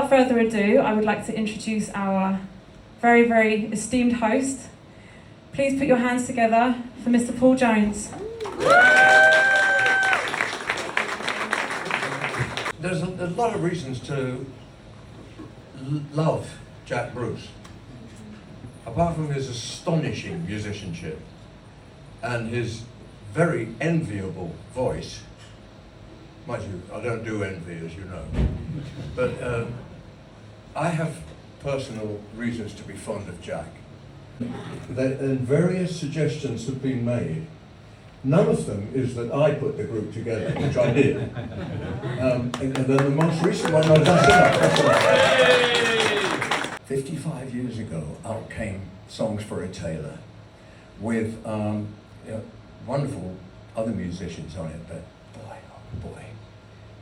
without further ado, I would like to introduce our very, very esteemed host. Please put your hands together for Mr. Paul Jones. There's a lot of reasons to love Jack Bruce. Apart from his astonishing musicianship and his very enviable voice, mind you, I don't do envy, as you know, but I have personal reasons to be fond of Jack. And various suggestions have been made. None of them is that I put the group together, which I did. And then the most recent one, no, that's enough. 55 years ago, out came Songs for a Tailor with wonderful other musicians on it, but boy, oh boy,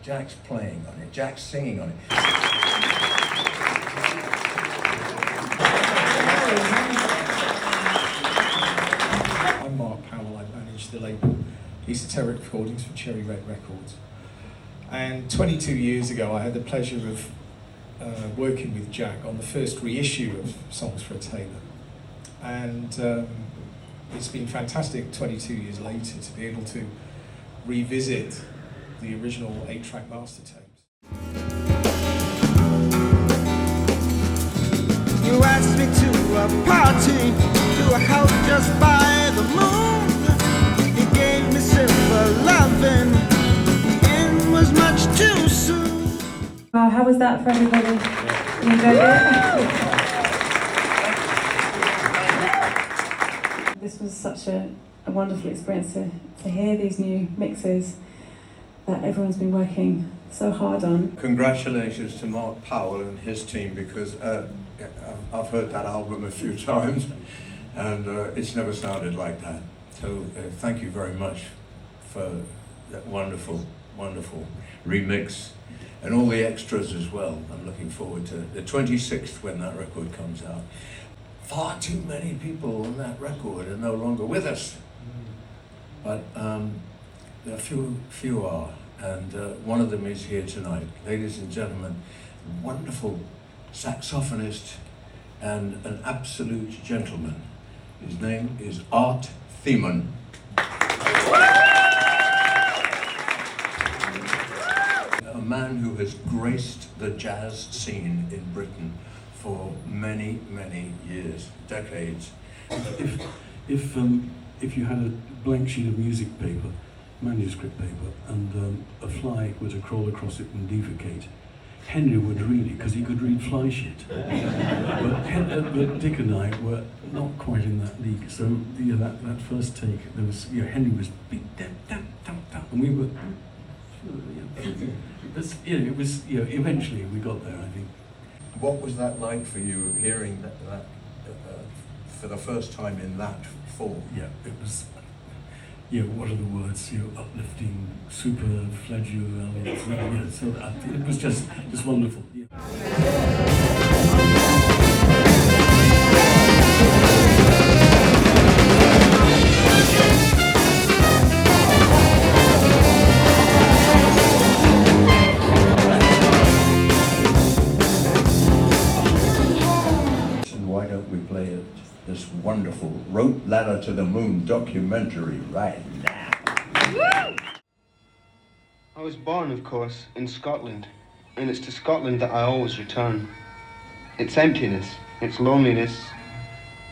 Jack's playing on it, Jack's singing on it. I'm Mark Powell, I manage the label Esoteric Recordings for Cherry Red Records. And 22 years ago I had the pleasure of working with Jack on the first reissue of Songs for a Tailor. And it's been fantastic 22 years later to be able to revisit the original 8-track master tapes. You asked me to a party, to a house just by the moon. You gave me silver loving, the end was much too soon. Wow, how was that for everybody? You enjoyed it? This was such a wonderful experience to hear these new mixes that everyone's been working so hard on. Congratulations to Mark Powell and his team, because I've heard that album a few times and it's never sounded like that. So thank you very much for that wonderful, wonderful remix and all the extras as well. I'm looking forward to the 26th when that record comes out. Far too many people on that record are no longer with us, but a few are, and one of them is here tonight. Ladies and gentlemen, wonderful saxophonist and an absolute gentleman. His name is Art Theman. A man who has graced the jazz scene in Britain for many, many years, decades. If you had a blank sheet of music paper, manuscript paper, and a fly were to crawl across it and defecate, Henry would read it because he could read fly shit. But Dick and I were not quite in that league. So that first take, there was Henry was big, and we were. It was eventually we got there, I think. What was that like for you, hearing that for the first time in that form? Yeah, it was. What are the words? Uplifting, super flagellant. So it was just wonderful. Yeah. Why don't we play this wonderful Rope Ladder to the Moon documentary right now? I was born, of course, in Scotland, and it's to Scotland that I always return. Its emptiness, its loneliness,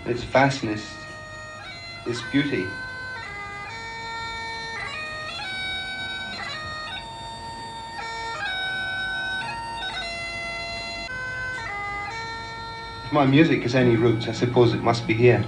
its vastness, its beauty. If my music has any roots, I suppose it must be here.